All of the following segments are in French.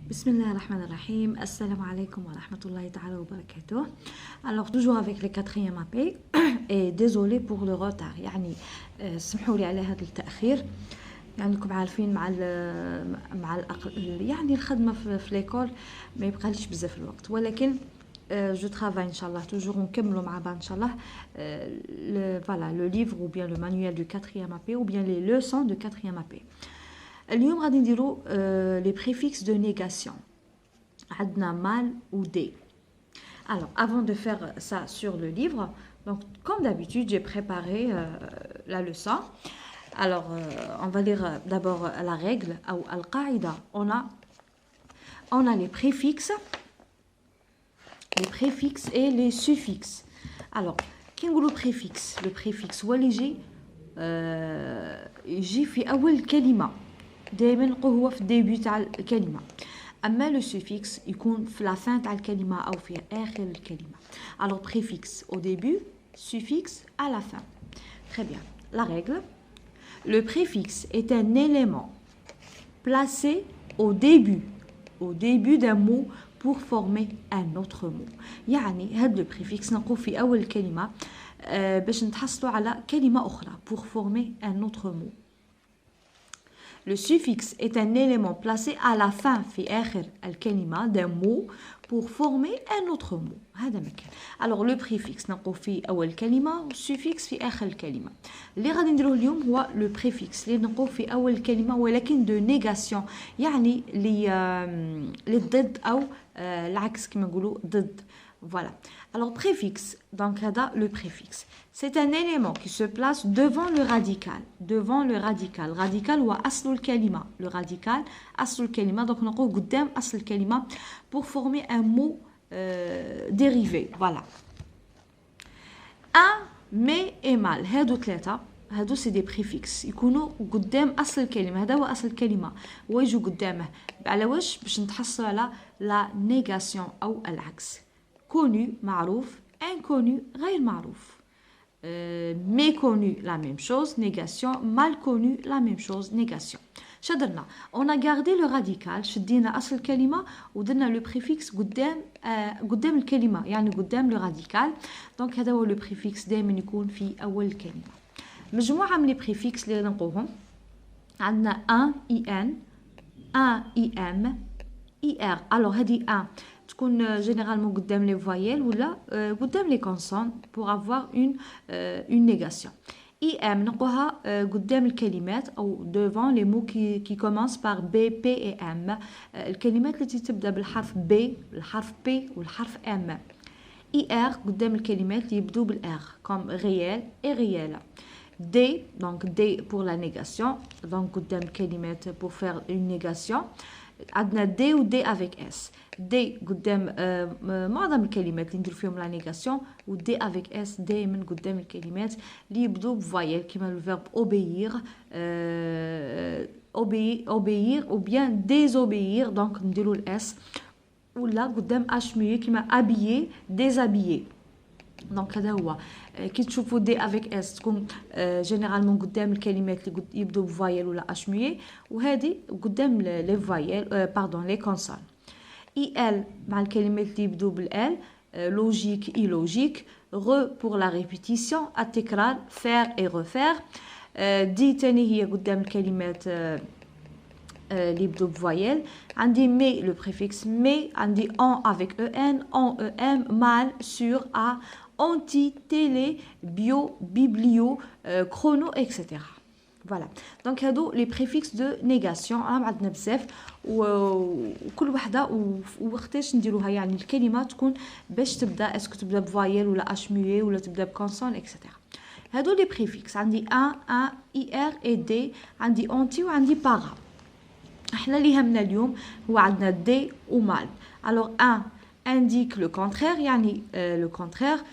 Bismillahirrahmanirrahim. Assalamu alaikum wa rahmatullahi ta'ala wa barakatuh. Alors, toujours avec le quatrième AP. Et désolé pour le retard. يعني سمحوا لي على هذا التأخير. يعني انكم عارفين يعني الخدمة في ليكول ما يبقاليش بزاف الوقت. ولكن je travaille inchallah toujours نكملوا مع بعض inchallah le livre ou bien le manuel du quatrième AP ou bien les leçons de quatrième AP. اليوم غادي نديرو les préfixes de négation. عندنا mal ou des. Alors, avant de faire ça sur le livre, donc comme d'habitude, j'ai préparé la leçon. Alors, on va lire d'abord la règle ou al-qaïda. On a les préfixes et les suffixes. Alors, qui est le préfixe? Le préfixe هو اللي يجي في أول كلمة. دائما هو في الديبي تاع الكلمه. اما لو سوفيكس يكون في لا فان تاع الكلمه او في اخر الكلمه. alors préfixe au début, suffixe à la fin. Très bien. La règle: le préfixe est un élément placé au début d'un mot pour former un autre mot. يعني هذا le préfixe نلقوه في اول الكلمه باش نتحصلوا على كلمه اخرى pour former un autre mot. Le suffixe est un élément placé à la fin في آخر الكلمة d'un mot pour former un autre mot. هذا مكان. Alors le préfixe نلقوه في أول كلمة والسوفيكس في آخر الكلمة. اللي غادي نديروه اليوم هو le préfixe اللي نلقوه في أول الكلمة ولكن de négation يعني للضد أو العكس كما نقولوا ضد. Voilà. Alors préfixe, donc le préfixe, c'est un élément qui se place devant le radical. Devant le radical. Radical ou asl al-kalima. Le radical, asl al-kalima. Donc on a قدام asl al-kalima pour former un mot dérivé. Voilà. Un, mais et mal. هادو ثلاثة. هادو c'est des préfixes. يكونوا قدام أصل الكلمة. هذا هو أصل الكلمة. ويجوا قدامه. على واش باش نتحصل على la négation أو العكس. Connu, معروف, inconnu, غير معروف. Méconnu, la même chose, négation. Mal connu, la même chose, négation. شدرنا. On a gardé le radical. شدينا أصل الكلمة ودرنا le préfixe قدام الكلمة. يعني قدام le radical. Donc هذا هو le préfixe دائما يكون في أول الكلمة. مجموعة من les préfixes اللي نلقوهم. عندنا un, im, ir. Alors هذه un. تكون généralement قدام les voyelles ولا قدام les consonnes pour avoir une négation. IM نلقوها قدام الكلمات أو devant les mots qui commencent par B, P et M. الكلمات التي تبدأ بالحرف B, الحرف P والحرف M. IR قدام الكلمات اللي يبدو بالR comme réel et réel. D, donc D pour la négation, donc قدام الكلمات pour faire une négation. عندنا D و D avec S. D قدام معظم الكلمات اللي ندير فيهم لا نيغاسيون و D avec S دائما قدام الكلمات اللي يبدو بفوايل كيما الفيرب obéir obéir ou bien désobéir donc نديرو الاس ولا قدام اشمي كيما habiller déshabiller. دونك هذا هو كي تشوفوا دي افيك اس تكون جينيرالمون قدام الكلمات اللي يبدو بفايل ولا اشميي وهذه قدام لي فايل باردون لي كونسون. اي ال مع الكلمات اللي يبدو بالال لوجيك اي لوجيك. غ pour la répétition التكرار faire et refaire. دي تاني هي قدام الكلمات اللي يبدو بفايل. عندي مي لو بريفيكس مي. عندي ان avec en en mal sur a anti, télé, bio, biblio, chrono, etc. Voilà. Donc, هادو les préfixes de négation. عندنا بزاف وكل وحده ووقتاش نديروها يعني الكلمه تكون باش تبدا اسكو تبدا بفايل ولا اشميي ولا تبدا بكونسون etc. هادو les préfixes. عندي un, ir et d. عندي anti وعندي para. احنا اللي همنا اليوم هو عندنا d و mal. Alors un indique le contraire يعني le contraire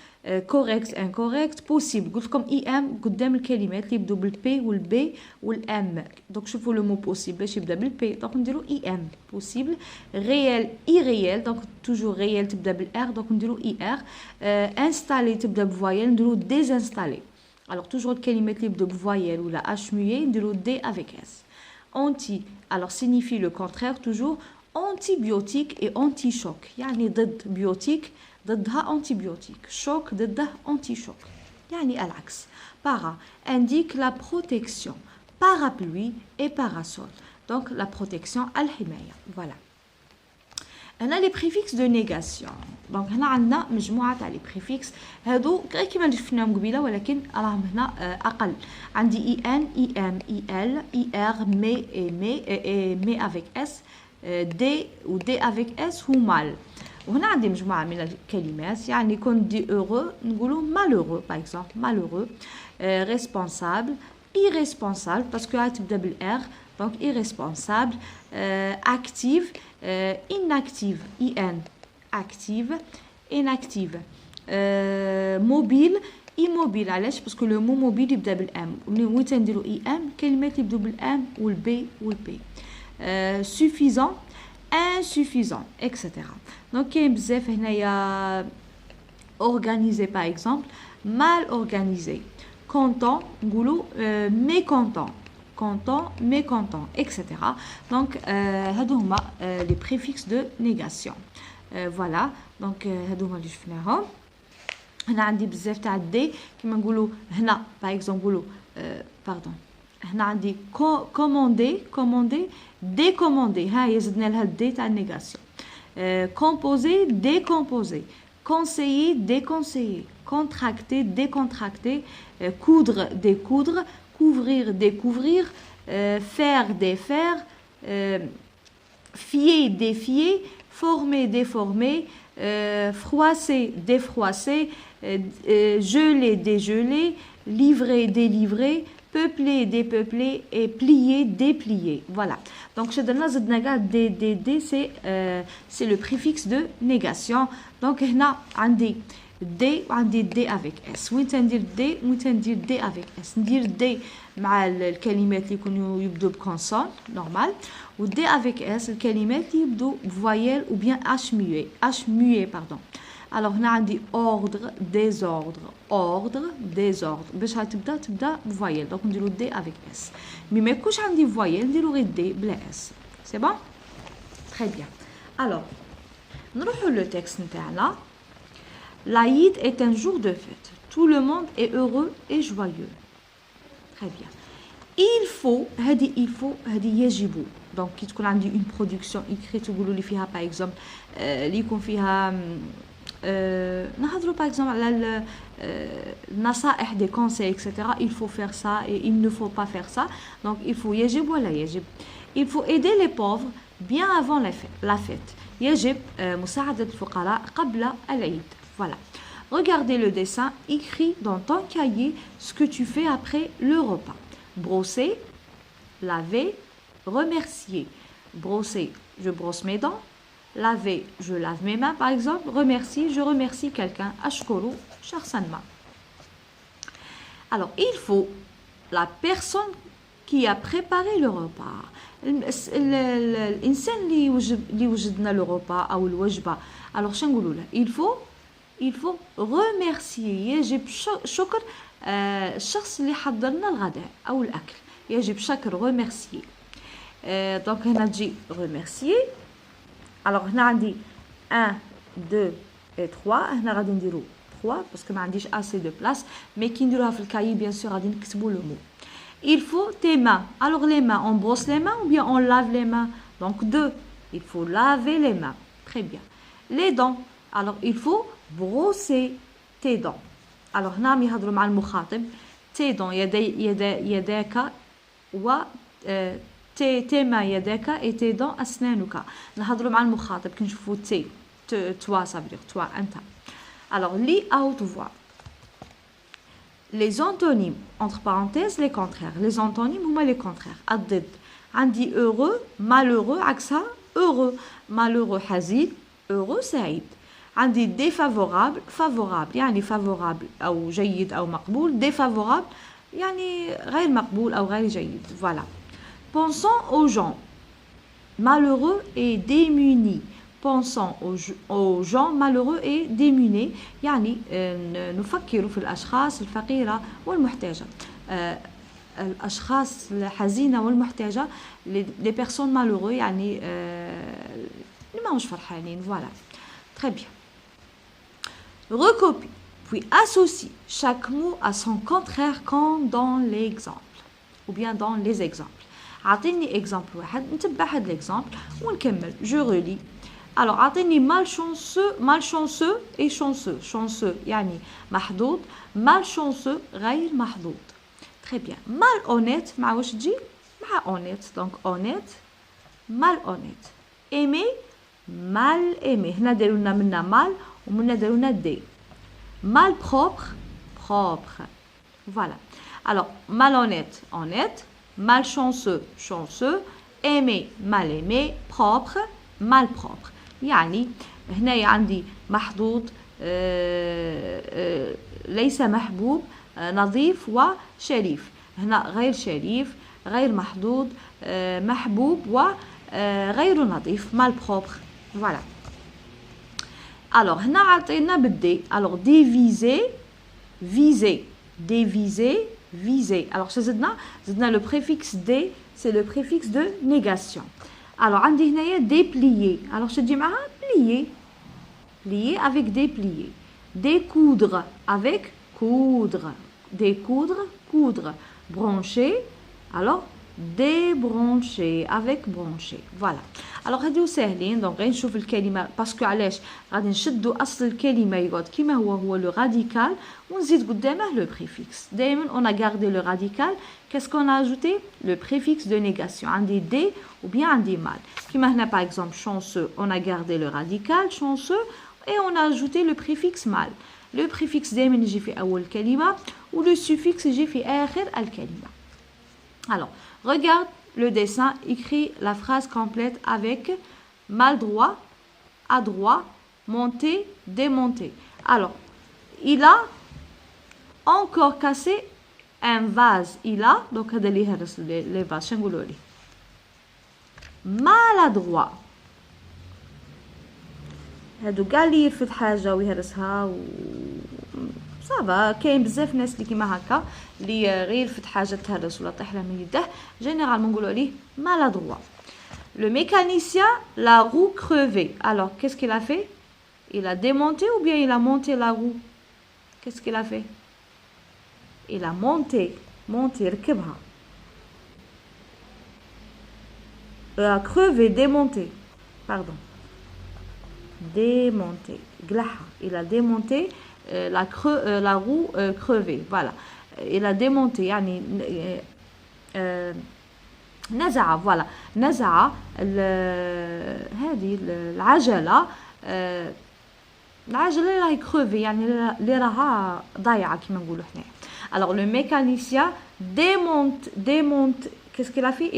correct incorrect possible. قلت لكم ام قدام الكلمات اللي يبدو بالبي والبي والام. دونك شوفوا لو مو possible باش يبدا بالبي دونك نديرو ام possible. réel irréel دونك toujours réel تبدا بالار دونك نديرو ار. installé تبدا بفوايل نديرو désinstallé. alors toujours الكلمات اللي يبدو بفوايل ولا اش muet نديرو دي avec s. anti alors signifie le contraire toujours antibiotique et anti-choc يعني ضد بيوتيك ضدها antibiotique choc ضده anti-choc يعني العكس para indique la protection parapluie et parasol donc la protection الحماية voilà هنا les préfixes de négation donc هنا عندنا مجموعة تاع les préfixes هادو غير كيما اللي شفناهم قبيله ولكن راهم هنا اقل عندي ان اي ام اي ال اي ار مي اي مي افيك اس دي و دي افيك اس هو مال وهنا عندي مجموعة من الكلمات يعني كون دي heureux نقولوا malheureux par exemple malheureux responsable irresponsable parce que تبدا بالار donc irresponsable active inactive in active inactive mobile immobile علاش باسكو لو مو موبيل يبدا بالام وين تنديروا اي ام كلمات يبداو بالام والبي والبي suffisant insuffisant etc donc كاين بزاف هنايا organisé par exemple mal organisé content نقولوا mécontent content mécontent etc donc هادو هما les préfixes de négation voilà donc هادو هما اللي شفناهم هنا عندي بزاف تاع دي كيما نقولوا هنا par exemple نقولوا pardon هنا عندي commander décommander ها زدنا لها دي تاع النيغاسيون composer décomposer conseiller déconseiller contracter décontracter coudre découdre couvrir découvrir faire défaire fier défier former déformer froisser défroisser geler dégeler livrer délivrer peupler dépeupler et plier déplier voilà donc D c'est le préfixe de négation donc هنا عندي D وعندي D avec S وين تندير D وين تندير D avec S ندير D مع الكلمات اللي يكونوا يبدو بكونسون نورمال و D avec S الكلمات اللي يبدو بفويل ou bien H muet pardon alors هنا عندي ordre désordre ordre désordre باش تبدا بفويل دونك نديرو D avec S مي ما يكونش عندي فويل نديرو غير D بلا S c'est bon très bien alors نروحو لو تكست نتاعنا l'Aïd est un jour de fête tout le monde est heureux et joyeux très bien il faut هذه يجب donc كي تكون عندي une production écrite تقولوا لي فيها par exemple اللي يكون فيها نهضروا par exemple على النصائح des conseils etc il faut faire ça et il ne faut pas faire ça donc il faut يجب ولا يجب il faut aider les pauvres bien avant la fête يجب مساعدة الفقراء قبل العيد voilà regardez le dessin écris dans ton cahier ce que tu fais après le repas brosser laver remercier brosser je brosse mes dents laver je lave mes mains par exemple remercier je remercie quelqu'un ashkuru shakhsan ma alors il faut la personne qui a préparé le repas الانسان اللي وجدنا لو repas او الوجبه alors شنو نقولوا له il faut remercier يجب شكر الشخص اللي حضر لنا الغداء او الاكل يجب شكر remercier donc هنا تجي remercier alors هنا عندي 1 2 et 3 هنا غادي نديرو 3 باسكو ما عنديش assez de place mais كي نديروها في الكاي bien sûr غادي نكتبوا le mot il faut tes mains alors les mains on brosse les mains ou bien on lave les mains donc 2 il faut laver les mains très bien les dents alors il faut brosser tes dents alors هنا يهضروا مع المخاطب tes dents يداك و tes mains يداك et tes dents أسنانك نهضروا مع المخاطب كي نشوفوا toi ça veut dire toi أنت alors lis à haute voix les antonymes entre parenthèses les contraires les antonymes هما les contraires الضد عندي heureux malheureux عكسها heureux malheureux حزين heureux سعيد عندي défavorable favorable يعني favorable أو جيد أو مقبول défavorable يعني غير مقبول أو غير جيد voilà pensons aux gens malheureux et démunis pensons aux gens malheureux et démunis يعني نفكر في الأشخاص الفقيرة والمحتاجة الأشخاص الحزينة والمحتاجة les personnes malheureux يعني ماهوش فرحانين. Voilà. Très bien. Recopie. Puis associe chaque mot à son contraire comme dans l'exemple. Ou bien dans les exemples. عطيني exemple واحد نتبع هذا l'exemple ونكمل. Je relis. Alors عطيني malchanceux et chanceux. Chanceux يعني محظوظ. Malchanceux غير محظوظ. Très bien. Malhonnête مع واش تجي؟ مع honnête. Donc honnête malhonnête. Aimer mal aimé. هنا داروا لنا منا mal ومنا داروا لنا دي. Malpropre propre. Voilà. Alors malhonnête honnête, malchanceux chanceux, aimé mal aimé, propre malpropre. يعني هنايا عندي محظوظ ليس محبوب نظيف وشريف. هنا غير شريف غير محظوظ محبوب وغير نظيف malpropre. Voilà. Alors هنا عطينا بالدي. Alors diviser viser diviser viser. Alors زدنا le préfixe d, c'est le préfixe de négation. Alors عندي هنايا déplier. Alors je dis معها plier. Plier avec déplier. Découdre avec coudre. Découdre coudre. Brancher. Alors débrancher avec brancher. Voilà. Alors هادو ساهلين. دونك غادي نشوف الكلمه باسكو علاش غادي نشدوا اصل الكلمه يقعد كيما هو لو راديكال ونزيد قدامه لو بريفيكس. دائما on a gardé le radical. Qu'est-ce qu'on a ajouté? Le préfixe de négation. عندي دي ou bien عندي mal. كيما هنا par exemple chanceux, on a gardé le radical chanceux et on a ajouté le préfixe mal. Le préfixe دائما يجي في اول الكلمه و le suffixe يجي في اخر الكلمه. Alors, regarde le dessin, écris la phrase complète avec maladroit, adroit, monter, démonter. Alors, il a encore cassé un vase. Il a, donc هذا اللي هرس les vases. شنو نقولوا لي؟ maladroit. هادو كاع اللي يرفد حاجة ويهرسها صافا. كاين بزاف ناس اللي كيما هكا اللي غير يرفد حاجه تهرس ولا طيح لها من يده جينيرالمون نقولوا عليه maladroit. Le mécanicien la roue crevée. Alors qu'est-ce qu'il a fait? Il a démonté ou bien il a monté la roue? Qu'est-ce qu'il a fait? Il a monté ركبها. A crevé démonté. Pardon. Démonté. قلعها. Il a démonté la roue crevée. Voilà. Il a démonté يعني نزع. voilà نزع هذه العجلة اللي راهي crevée يعني اللي راها ضايعة كما نقولوا حنا. alors le mécanicien démonte qu'est-ce qu'il a fait?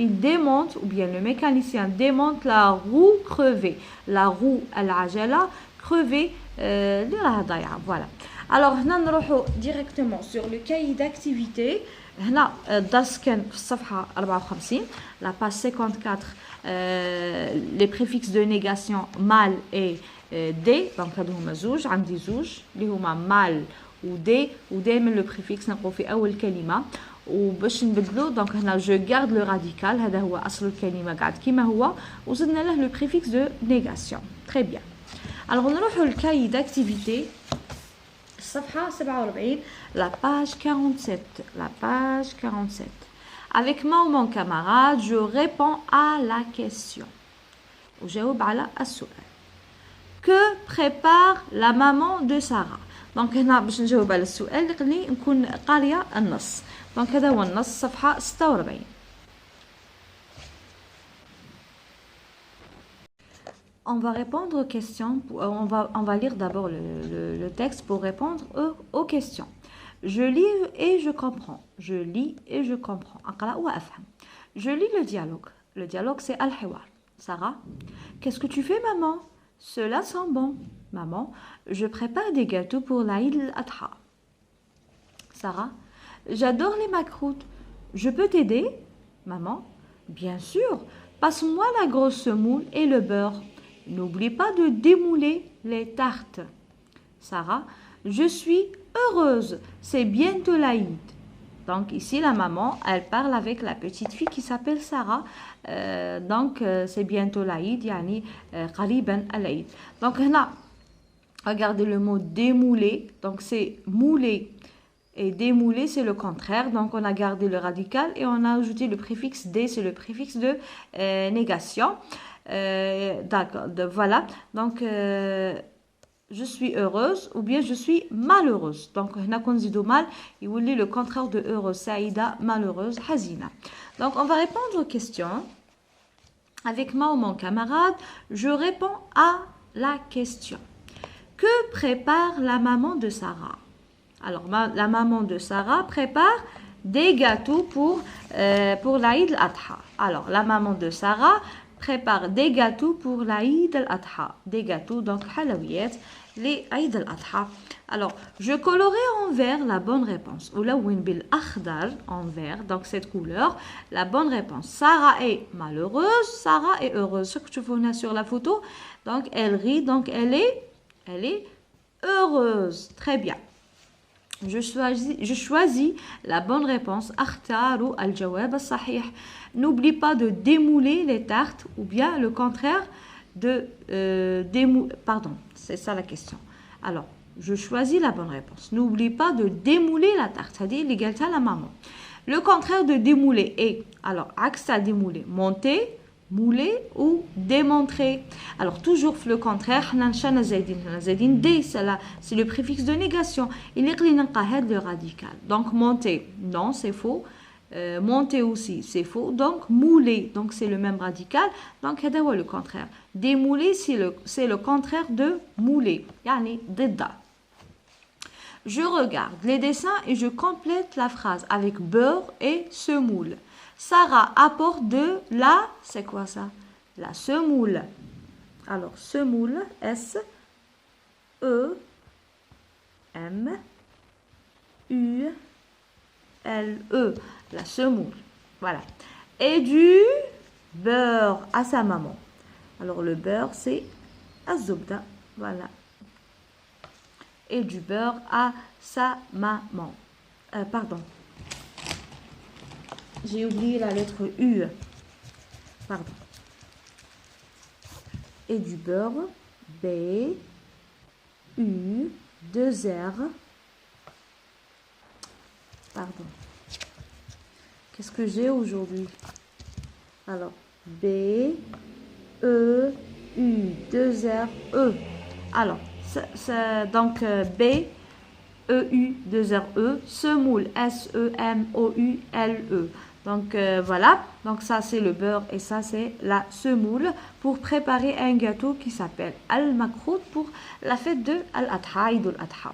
Il démonte ou bien le mécanicien démonte la roue crevée. La roue العجلة crevée اللي راها ضايعة. voilà. alors هنا نروحوا directement sur le cahier d'activité. هنا الدرس كان في الصفحة 54 la page 54 les préfixes de négation mal et d. donc هادو هما زوج. عندي زوج اللي هما mal و d ودائما لو بريفيكس نلقاو في اول كلمة وباش نبدلو دونك هنا جو غارد لو راديكال. هذا هو اصل الكلمة قاعد كيما هو وزدنا له لو بريفيكس دو نيغاسيون. تري بيان. alors نروحوا للكاي داكتيفيتي الصفحة 47 la page 47. la page 47. avec moi ou mon camarade je réponds à la question. وجاوب على السؤال. que prépare la maman de Sarah. دونك هنا باش نجاوب على السؤال اللي نكون قاريه النص. دونك هذا هو النص صفحه 46. On va répondre aux questions. On va lire d'abord le texte pour répondre aux questions. Je lis et je comprends. Je lis et je comprends. أقرأ وأفهم. Je lis le dialogue. Le dialogue c'est الحوار. Sarah, qu'est-ce que tu fais maman? Cela sent bon. Maman, je prépare des gâteaux pour l'Aïd al-Adha. Sarah, j'adore les macroutes. Je peux t'aider? Maman, bien sûr. Passe-moi la grosse semoule et le beurre. N'oublie pas de démouler les tartes. Sarah, je suis heureuse. C'est bientôt l'Aïd. Donc ici, la maman, elle parle avec la petite fille qui s'appelle Sarah. Donc c'est bientôt l'Aïd, yani قريبا العيد. Donc là, regardez le mot démouler. Donc c'est mouler et démouler, c'est le contraire. Donc on a gardé le radical et on a ajouté le préfixe dé, c'est le préfixe de négation. D'accord, voilà. Donc je suis heureuse ou bien je suis malheureuse. Donc, on a mal, il voulait le contraire de heureuse, saïda, malheureuse, hazina. Donc, on va répondre aux questions. Avec moi ou mon camarade, je réponds à la question. Que prépare la maman de Sarah? Alors, la maman de Sarah prépare des gâteaux pour l'Aïd al-Adha. Alors, la maman de Sarah prépare des gâteaux pour l'Aïd al-Adha. Des gâteaux, donc halawiyat, les Aïd al-Adha. Alors, je colorais en vert la bonne réponse. Ou là, bil akhdar en vert, donc cette couleur, la bonne réponse. Sarah est malheureuse, Sarah est heureuse. Ce que tu vois sur la photo, donc elle rit, donc elle est heureuse. Très bien. Je choisis la bonne réponse. Akhtaru al-jawab al-sahih. N'oublie pas de démouler les tartes ou bien le contraire de pardon, c'est ça la question. Alors, je choisis la bonne réponse. N'oublie pas de démouler la tarte, c'est-à-dire l'égalité à la maman. Le contraire de démouler est, alors, axe à démouler, monter, mouler ou démontrer. Alors, toujours le contraire, c'est le préfixe de négation. Il est le radical. Donc, monter, non, c'est faux. Monter aussi, c'est faux. Donc, mouler, donc c'est le même radical. Donc, c'est le contraire. Démouler, c'est le contraire de mouler. Yani, didda. Je regarde les dessins et je complète la phrase avec beurre et semoule. Sarah apporte de la, c'est quoi ça? La semoule. Alors, semoule, S-E-M-U-L-E. La semoule. Voilà. Et du beurre à sa maman. Alors, le beurre, c'est azubda. Voilà. Et du beurre à sa maman. Pardon. J'ai oublié la lettre U. Pardon. Et du beurre. B. U. 2 R. Pardon. Qu'est-ce que j'ai aujourd'hui? Alors, B. E. U. 2 R. E. Alors, donc B. E. U. 2 R. E. Semoule. S-E-M-O-U-L-E. Donc voilà, donc ça c'est le beurre et ça c'est la semoule pour préparer un gâteau qui s'appelle al-makrout pour la fête de al-Adha, Eid al-Adha.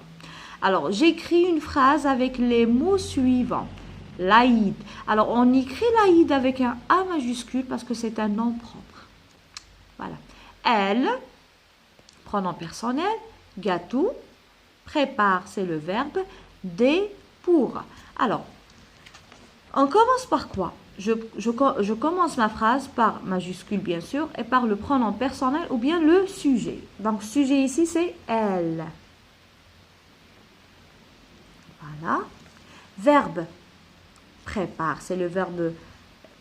Alors j'écris une phrase avec les mots suivants. L'Aïd. Alors on écrit l'Aïd avec un A majuscule parce que c'est un nom propre. Voilà. Elle, pronom personnel, gâteau, prépare c'est le verbe, des pour. Alors on commence par quoi? Je commence ma phrase par majuscule bien sûr et par le pronom personnel ou bien le sujet. Donc sujet ici c'est elle. Voilà. Verbe prépare, c'est le verbe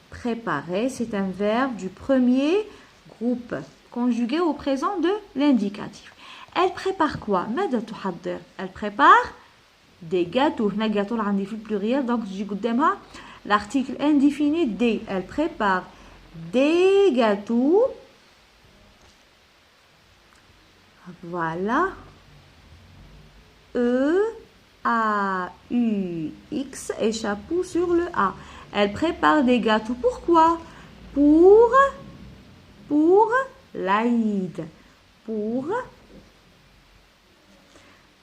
préparer, c'est un verbe du premier groupe conjugué au présent de l'indicatif. Elle prépare quoi? Elle prépare des gâteaux. هنا gâteau là عندي في pluriel donc j'ai قدامها l'article indéfini des. Elle prépare des gâteaux. Voilà. E A U X et chapeau sur le A. Elle prépare des gâteaux. Pourquoi? Pour l'Aïd. Pour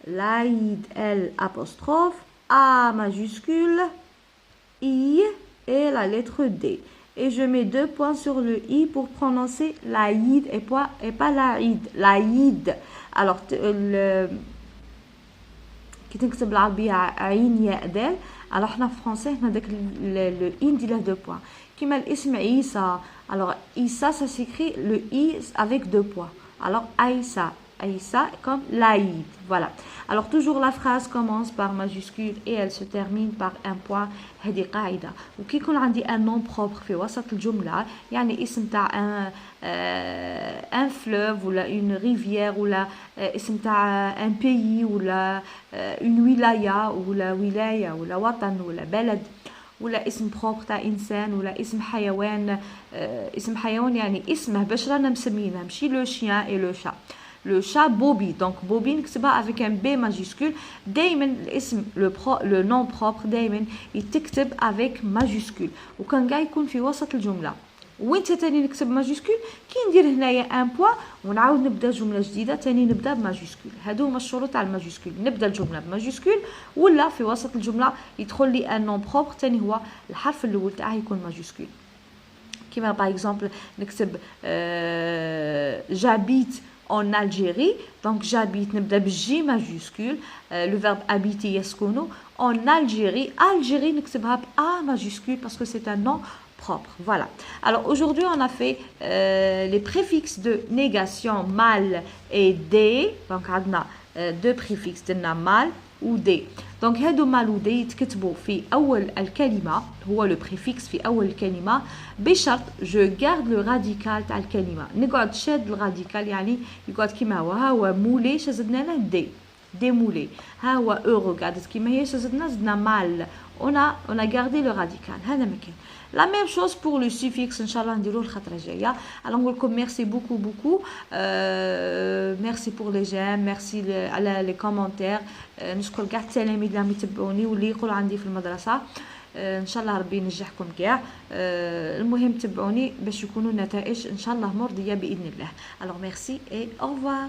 l'Aïd, L apostrophe, A majuscule, I et la lettre D. Et je mets 2 points sur le I pour prononcer l'Aïd et pas l'Aïd. L'Aïd. Alors, كي تنكتب بالعربية عين ياء دال alors احنا في français هنا داك le I ندير له 2 points. كيما الاسم عيسى. Alors Issa ça s'écrit le I avec 2 points. Alors Aïssa. Aïssa comme l'Aïd. Voilà. Alors toujours la phrase commence par majuscule et elle se termine par un point. هذه قاعدة. وكي يكون عندي un nom propre في وسط الجملة يعني اسم تاع un fleuve ولا une rivière ولا اسم تاع un pays ولا une ولاية ولا ولاية ولا وطن ولا بلد ولا اسم بروبر تاع انسان ولا اسم حيوان. اسم حيوان يعني اسمه باش رانا مسمينه ماشي لو شيان اي لو شا. لو شا بوبي دونك بوبي نكتبها افيك ان بي ماجيسكول. دائما الاسم لو نون بروبر دائما يتكتب افيك ماجيسكول وكان كاع يكون في وسط الجمله. وين تاني نكتب ماجيسكول كي ندير هنايا ان بوين ونعاود نبدا جمله جديده تاني نبدا بماجيسكول. هادو هما الشروط تاع الماجيسكول. نبدا الجمله بماجيسكول ولا في وسط الجمله يدخل لي ان نون بروبر تاني هو الحرف الاول تاعه يكون ماجيسكول. كيما باغ اكزومبل نكتب j'habite en Algérie donc j'habite نبدا بالجي ماجيسكول. le verbe habiter يسكن. en Algérie Algérie نكتبها با ماجيسكول parce que c'est un nom propre. Voilà. Alors aujourd'hui on a fait les préfixes de négation mal et des. Donc on a deux préfixes de mal ou des. Donc هادو mal ou des يتكتبوا في أول الكلمة هو le préfixe في أول الكلمة بشرط je garde le radical تاع الكلمة. نقعد شاد الراديكال يعني يقعد كيما هو. ها هو مولي شزدنا له دي démoulé. ها هو euro قعدت كيما هي زدنا mal. On a gardé le radical. هذا مكان. La même chose pour le suffixe إن شاء الله نديروه الخطرة الجاية. Alors نقول لكم merci beaucoup. merci pour les j'aime. merci على les commentaires. نشكر كاع التلاميذ اللي عم يتبعوني واللي يقولوا عندي في المدرسة. ان شاء الله ربي ينجحكم كاع. المهم تبعوني باش يكونوا النتائج ان شاء الله مرضية باذن الله. Alors merci et au revoir.